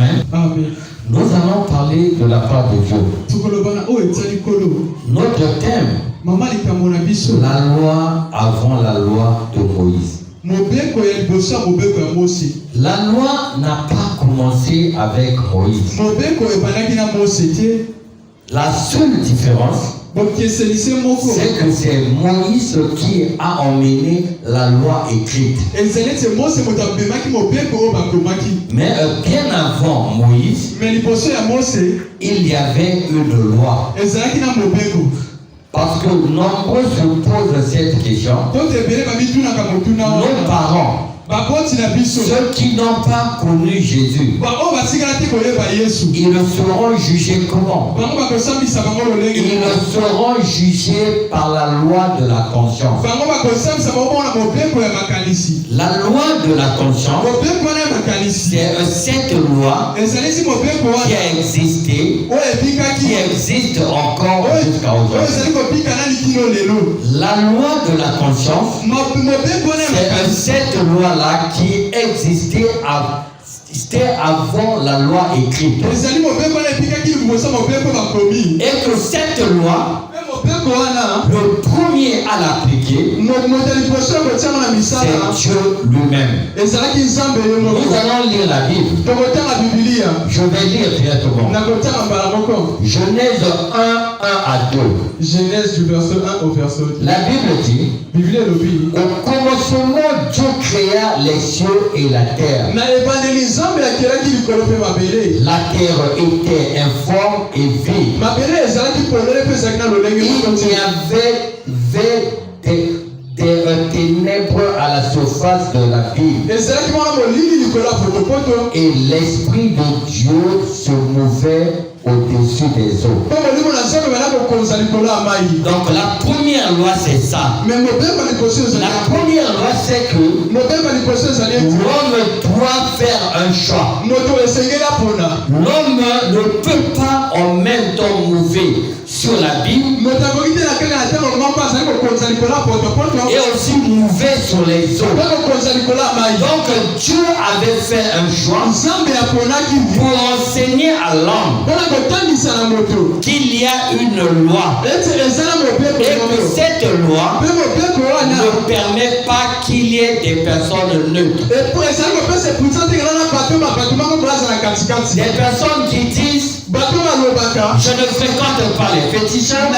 Amen. Amen. Nous allons parler de la part de Dieu. Notre thème, la loi avant la loi de Moïse. La loi n'a pas commencé avec Moïse. La seule différence, c'est que c'est Moïse qui a emmené la loi écrite. Mais bien avant Moïse, il y avait une loi. Parce que nombreux se posent cette question. Nos parents, ceux qui n'ont pas connu Jésus, ils seront jugés comment? Ils seront jugés par la loi de la conscience. La loi de la conscience, c'est cette loi qui a existé, qui existe encore jusqu'à aujourd'hui. La loi de la conscience, c'est cette loi-là qui existait avant la loi écrite. Et que cette loi, le premier à l'appliquer, c'est Dieu lui-même. Nous allons lire la Bible. Je vais lire directement. Genèse 1, 1 à 2. Genèse du verset 1 au verset 2. La Bible dit, au commencement, Dieu créa les cieux et la terre. La terre était informe et vide. Il y avait des ténèbres à la surface de la ville. Et l'Esprit de Dieu se mouvait au-dessus des eaux. Donc la première loi c'est ça. La première loi c'est que l'homme doit faire un choix. L'homme ne peut pas en même temps mouver sur la Bible et aussi mouver sur les eaux. Donc Dieu avait fait un choix pour enseigner à l'homme qu'il y a une loi et que cette loi ne permet pas qu'il y ait des personnes neutres. Des personnes qui disent je ne fréquente pas les fétichards,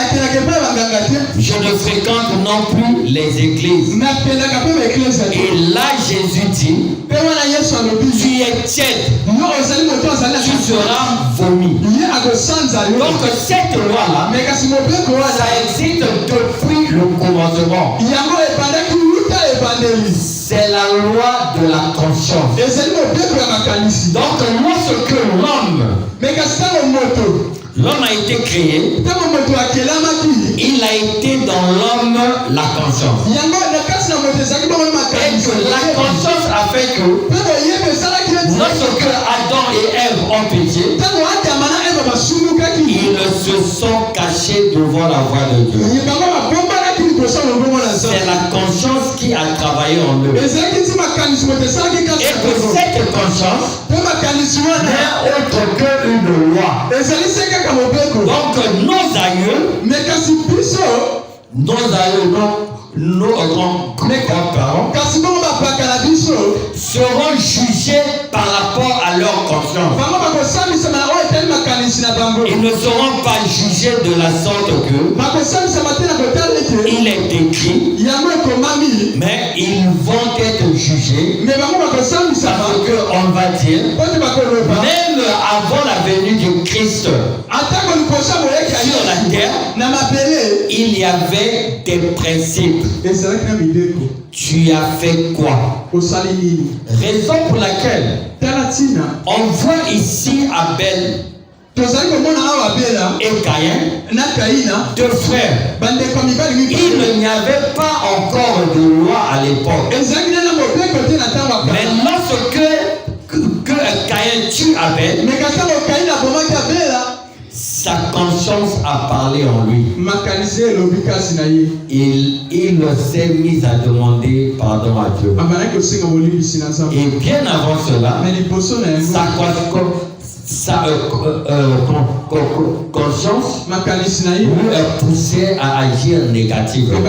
je ne fréquente non plus les églises. Et là Jésus dit tu es tiède, tu seras vomi. Donc cette loi-là, ça existe depuis le commencement. C'est la loi de la conscience. Donc lorsque l'homme a été créé, il a été dans l'homme la conscience. Et que la conscience a fait que lorsque Adam et Ève ont péché, ils se sont cachés devant la voix de Dieu. C'est la conscience qui a travaillé en eux. Et que cette conscience n'est autre qu'une loi. Donc nos grands-parents seront jugés par rapport à leur conscience. Ils ne seront pas jugés de la sorte que il est écrit, mais ils vont être jugés parce qu'on va dire, même avant la venue du Christ sur la terre, il y avait des principes. Tu as fait quoi? Raison pour laquelle on voit ici Abel et Caïn, deux frères. Il n'y avait pas encore de loi à l'époque. Mais lorsque Caïn tue Abel, sa conscience a parlé en lui. Il s'est mis à demander pardon à Dieu. Et bien avant cela, sa conscience lui poussait à agir négativement.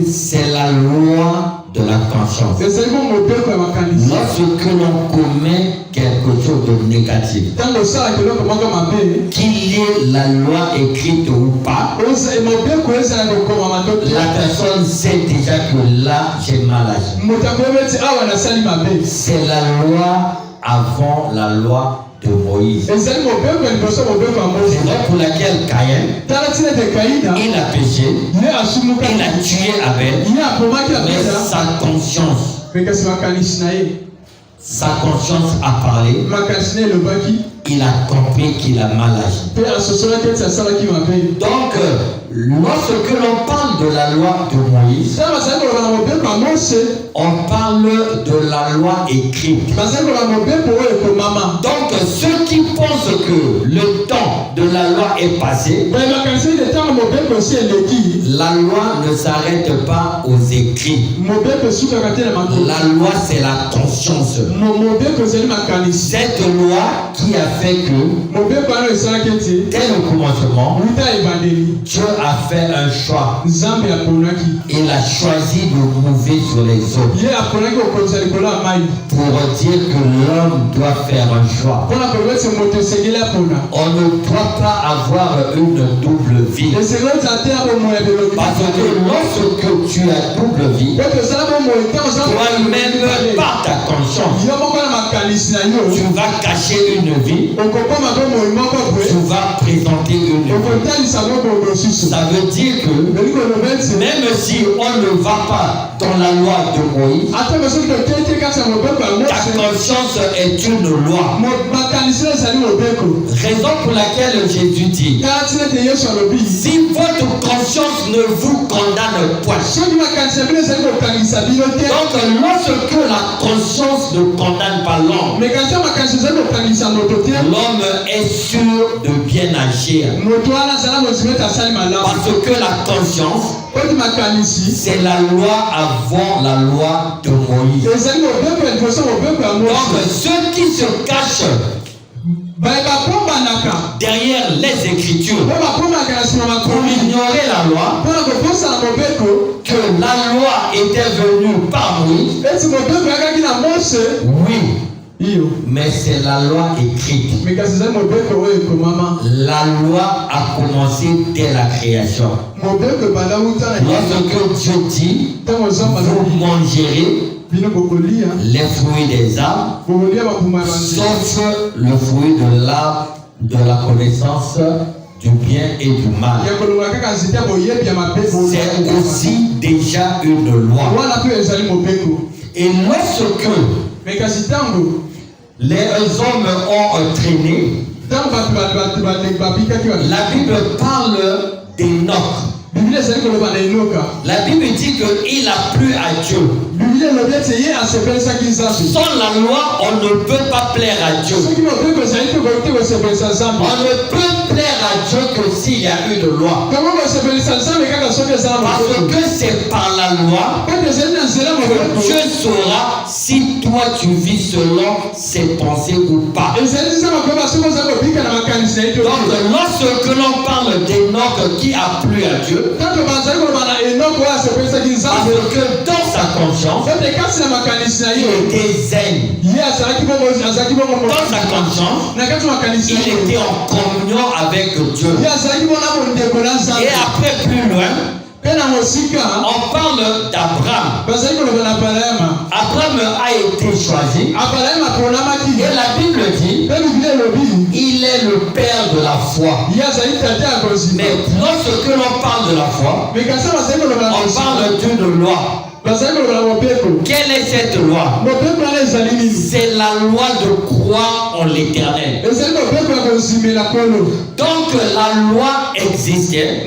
C'est la loi de la conscience. Lorsque l'on commet quelque chose de négatif, qu'il y ait la loi écrite ou pas, la personne sait déjà que là j'ai mal agi. C'est la loi avant la loi de Moïse. C'est pour laquelle Caïn, il a péché, il a tué Abel, mais sa conscience a parlé. Il a compris qu'il a mal agi. Donc, lorsque l'on parle de la loi de Moïse, on parle de la loi écrite. Donc, ceux qui pensent que le temps de la loi est passé, la loi ne s'arrête pas aux écrits. La loi, c'est la conscience. Cette loi qui a fait que, dès le commencement, Dieu a fait un choix. Il a choisi de mouver sur les eaux pour dire que l'homme doit faire un choix. On ne doit pas avoir une double vie. Parce que lorsque tu as double vie, toi-même, par ta conscience, tu vas cacher une vie, tu vas présenter une vie. Ça veut dire que même si on ne va pas dans la loi de Moïse, ta conscience est une loi. Raison pour laquelle Jésus dit, si votre conscience ne vous condamne point. Donc lorsque la conscience ne condamne pas l'homme, l'homme est sûr de bien agir. Parce que la conscience, c'est la loi avant la loi de Moïse. Donc ceux qui se cachent derrière les Écritures pour ignorer la loi, que la loi était venue par Moïse, oui, mais c'est la loi écrite. La loi a commencé dès la création. Lorsque Dieu dit, vous mangerez les fruits des arbres, sauf le fruit de l'arbre de la connaissance du bien et du mal. C'est aussi déjà une loi. Et lorsque les hommes ont traîné, la Bible parle d'Enoch. La Bible dit qu'il a plu à Dieu. Sans la loi, on ne peut pas plaire à Dieu. On ne peut plaire à Dieu que s'il y a une loi. Parce que c'est par la loi que Dieu saura si toi tu vis selon ses pensées ou pas. Donc lorsque l'on parle d'Enoch qui a plu à Dieu, parce que dans sa conscience, il était zen. Dans sa conscience, il était en communion avec Dieu. Et après, plus loin, on parle d'Abraham. Abraham a été choisi. Et la Bible dit, il est le père de la foi. Mais lorsque l'on parle de la foi, on parle d'une loi. Quelle est cette loi? C'est la loi de croire en l'Éternel. Donc la loi existait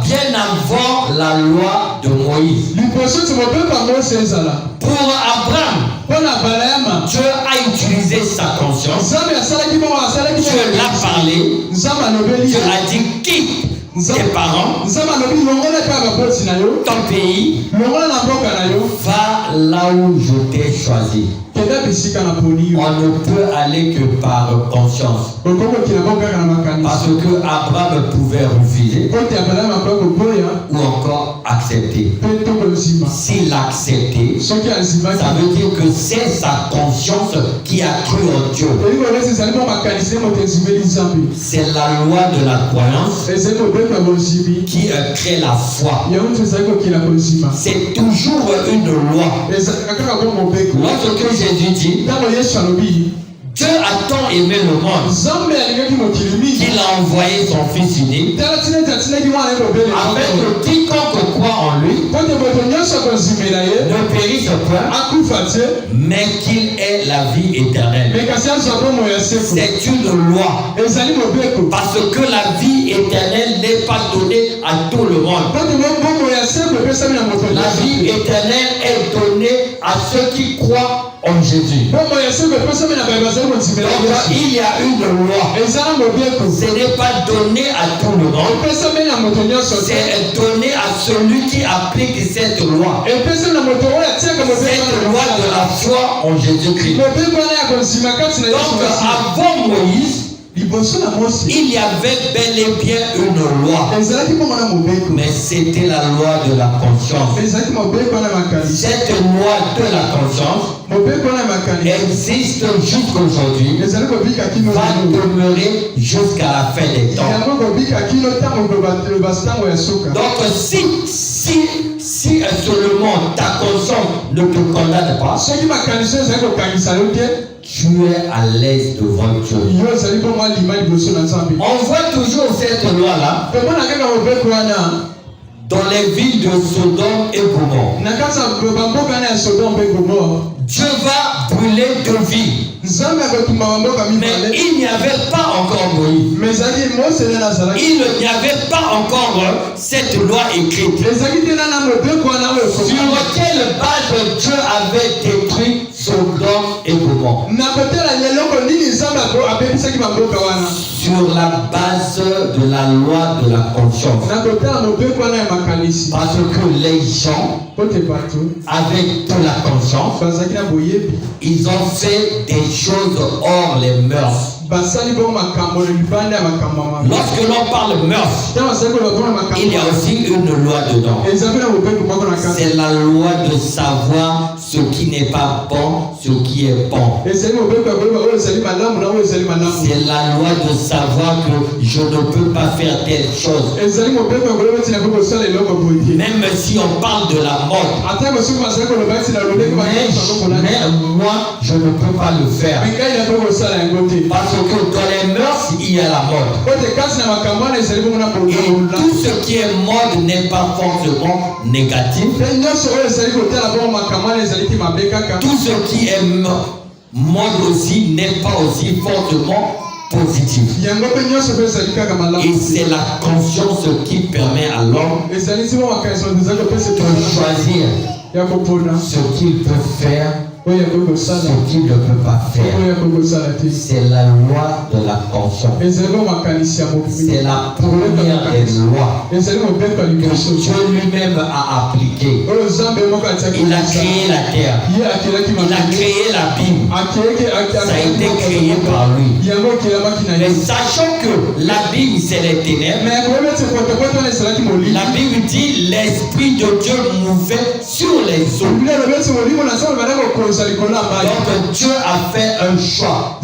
bien avant la loi de Moïse. Pour Abraham, Dieu a utilisé sa conscience. Dieu l'a parlé. Dieu a dit quitte tes parents, ton pays, va là où je t'ai choisi. On ne peut aller que par conscience. Parce que Abraham pouvait refuser ou encore accepter. S'il acceptait, ça veut dire que c'est sa conscience qui a cru en Dieu. C'est la loi de la croyance qui crée la foi. C'est toujours une loi. Lorsque Jésus dit Dieu a tant aimé le monde qu'il a envoyé son Fils unique afin que quiconque croit en lui ne périsse point, mais qu'il ait la vie éternelle. C'est une loi. Parce que la vie éternelle n'est pas donnée à tout le monde. La vie éternelle est donnée à ceux qui croient en Jésus. Donc, il y a une loi. Ce n'est pas donné à tout le monde. C'est donné à celui qui applique cette loi. Cette loi de la foi en Jésus-Christ. Donc, avant Moïse, il y avait bel et bien une loi. Mais c'était la loi de la conscience. Cette loi de la conscience existe jusqu'aujourd'hui, va demeurer jusqu'à la fin des temps. Donc si seulement ta conscience ne te condamne pas, tu es à l'aise devant Dieu. On voit toujours cette loi-là dans les villes de Sodome et Gomorrhe. Dieu va brûler deux villes. Mais il n'y avait pas encore Moïse. Il n'y avait pas encore cette loi écrite. Sur quelle base Dieu avait détruit Sodome et Gomorrhe? Sur la base de la loi de la conscience. Parce que les gens, avec de la conscience, ils ont fait des choses hors les mœurs. Lorsque l'on parle mœurs, il y a aussi une loi dedans. C'est la loi de savoir ce qui n'est pas bon, ce qui est bon. C'est la loi de savoir que je ne peux pas faire telle chose. Même si on parle de la mode. Mais moi, je ne peux pas le faire. Parce que dans les mœurs, il y a la mode. Et tout ce qui est mode n'est pas forcément négatif. Tout ce qui est mode aussi n'est pas aussi fortement positif. Et c'est la conscience qui permet à l'homme de choisir ce qu'il peut faire, ce qu'il ne peut pas faire. C'est la loi de la conscience. C'est la première des lois que Dieu lui-même a appliquée. Il a créé la terre. Il a créé la Bible. Ça a été créé par lui. Mais sachant que la Bible c'est les ténèbres, la Bible dit l'Esprit de Dieu mouvait sur les eaux. Donc Dieu a fait un choix.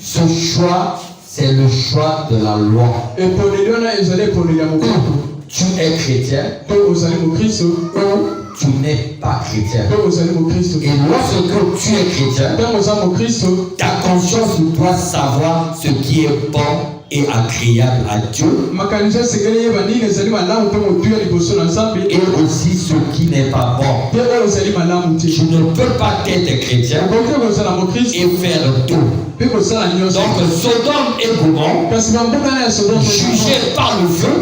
Ce choix, c'est le choix de la loi. Tu es chrétien ou tu n'es pas chrétien. Et lorsque tu es chrétien, ta conscience doit savoir ce qui est bon et agréable à Dieu, et aussi ce qui n'est pas bon. Tu ne peux pas être chrétien et faire tout. Donc Sodome et Gomorrhe, jugés par le feu,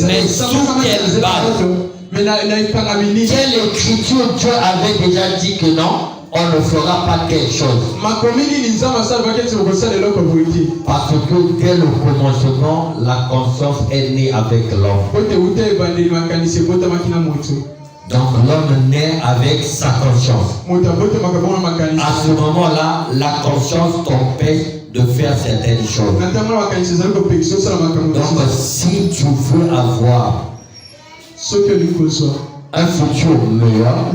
mais sous quelle base? Quelle écriture Dieu avait déjà dit que non, on ne fera pas quelque chose. Parce que dès le commencement, la conscience est née avec l'homme. Donc l'homme naît avec sa conscience. À ce moment-là, la conscience t'empêche de faire certaines choses. Donc si tu veux avoir un futur meilleur,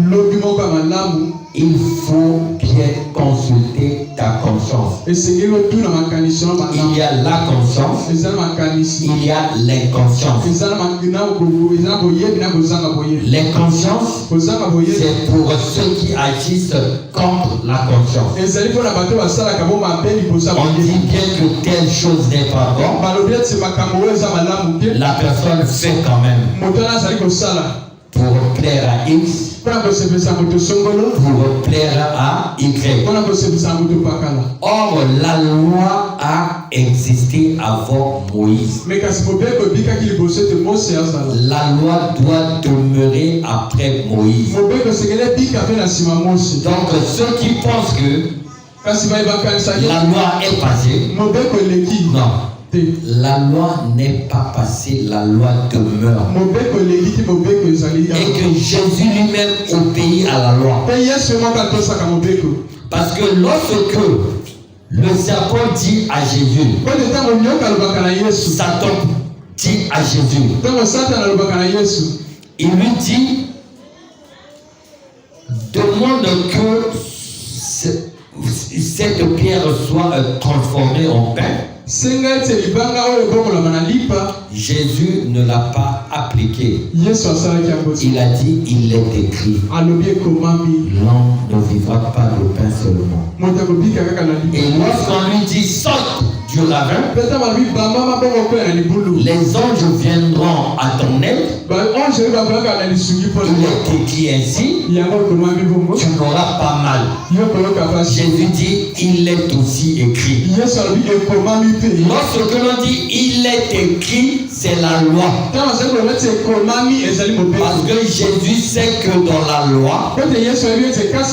il faut bien consulter ta conscience. Il y a la conscience, il y a l'inconscience. L'inconscience, c'est pour ceux qui agissent contre la conscience. On dit bien que telle chose n'est pas bonne, la personne fait quand même. Pour plaire à X, pour plaire à Y. Or, la loi a existé avant Moïse. La loi doit demeurer après Moïse. Donc, ceux qui pensent que la loi est passée, non. La loi n'est pas passée, la loi demeure. Et que Jésus lui-même obéit à la loi. Parce que lorsque le serpent dit à Jésus, Satan dit à Jésus, il lui dit, demande que cette pierre soit transformée en pain. Jésus ne l'a pas appliqué. Il a dit, il est écrit, l'homme ne vivra pas de pain seulement. Et lorsqu'on lui dit, saute du ravin, les anges viendront à ton aide. Il est écrit ainsi, tu n'auras pas mal. Jésus dit, il est aussi écrit. Lorsque l'on dit il est écrit, c'est la loi. Parce que Jésus sait que dans la loi,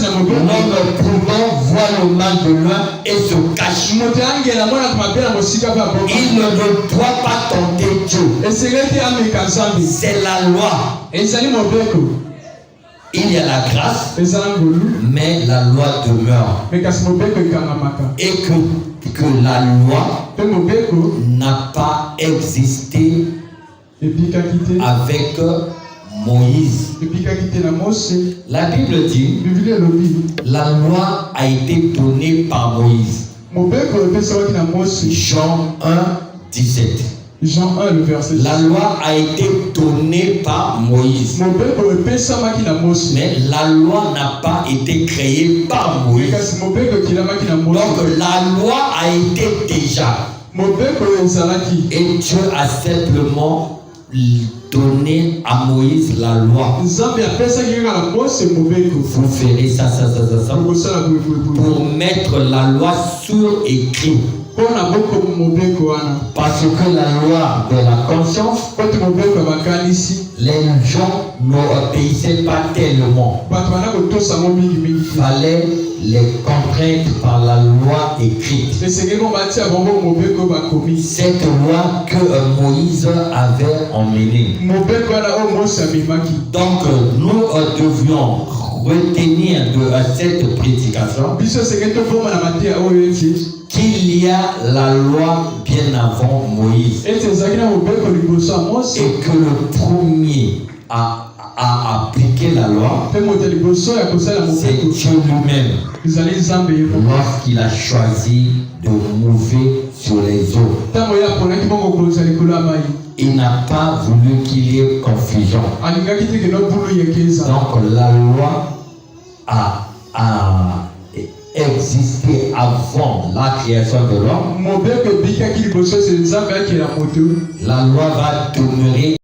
l'homme pouvant voir le mal de loin et se cache. Il ne doit pas tenter Dieu. C'est la loi. Il y a la grâce, mais la loi demeure. Et que la loi n'a pas existé avec Moïse. La Bible dit, la loi a été donnée par Moïse. Jean 1, 17. Jean 1, le verset 10. La loi a été donnée par Moïse. Mais la loi n'a pas été créée par Moïse. Donc la loi a été déjà. Et Dieu a simplement donné à Moïse la loi. Vous ferez ça. Pour mettre la loi sur écrit. Parce que la loi de la conscience, les gens n'obéissaient pas tellement. Il fallait les contraindre par la loi écrite. Cette loi que Moïse avait emmenée. Donc nous devions retenir de cette prédication qu'il y a la loi bien avant Moïse. Et que le premier à appliquer la loi, c'est Dieu lui-même. Lorsqu'il a choisi de mouver sur les eaux, il n'a pas voulu qu'il y ait confusion. Donc la loi a existé avant la création de l'homme. La loi va demeurer